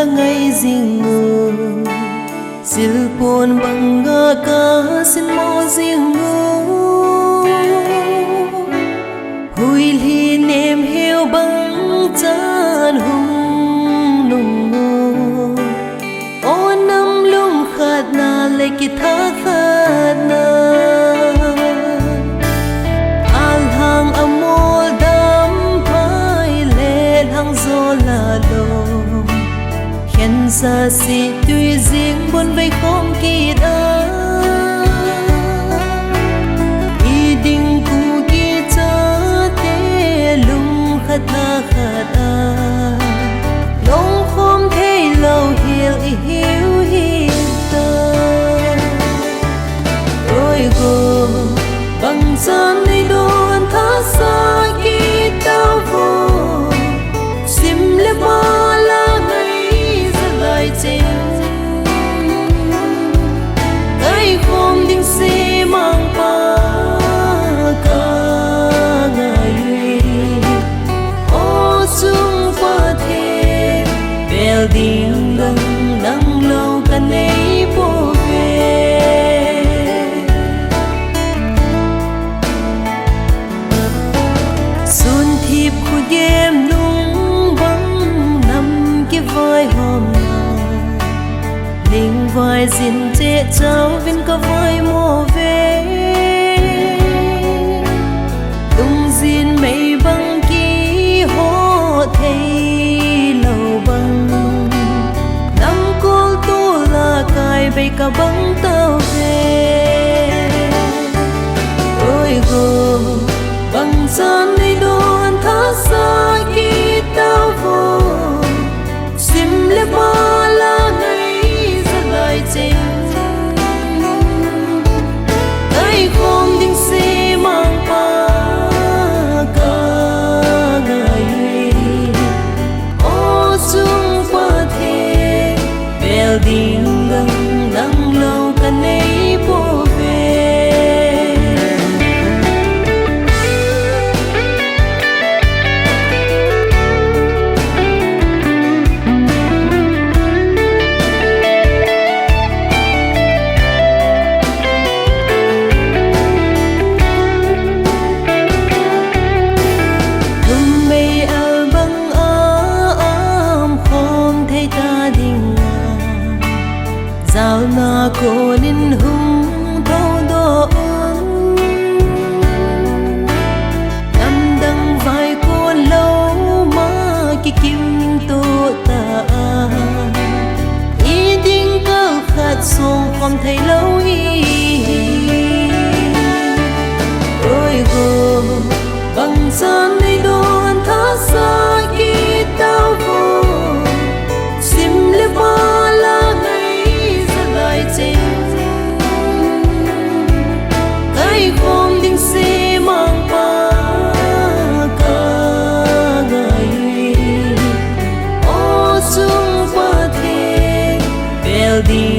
la ngay riêng ngờ sil pon bằng ngơ ca xin mo riêng ngờ hui li nem hiu bằng chan hùng nung ngô o nam lung khát na le ki tha khát na al hang amol dam phai le hang zo la lo khen xa si tuy riêng buồn vây không kỳ đã ý định cụ kỳ cha thế lung khát na khát à nông không thấy lâu hiểu hiểu hiểu ta đôi gồ bằng gian đi đồn thả xa kỳ tao vô sim lê ba la cái không định si mang pa cả ngày ô chung qua thế bèo điên gần nắng lâu cả nay vô về xuân thiệp của đêm nung vắng nằm cái vai hôm đình vai xin chế cháu viên có vai mùa về tung xin mây băng ký hô thấy lâu băng năm cô tu là cài bầy cả băng tao về ôi gồ băng gian đi đồn thả xa khi tao vô sim lê ba la cái không định si mang pa cả ngày ô chung qua thế bèo điên gần nắng lâu cả nay vô về giao na cô nên hung thâu đô nằm đằng vai cô lâu mà cái kim tô ta ý định cơ khát xuống không thấy lâu ý ôi gồ bằng gian đi đồn thả xa khi tao vô sim lê ba la cái không định si mang pa cả ngày ô chung qua thế bèo đi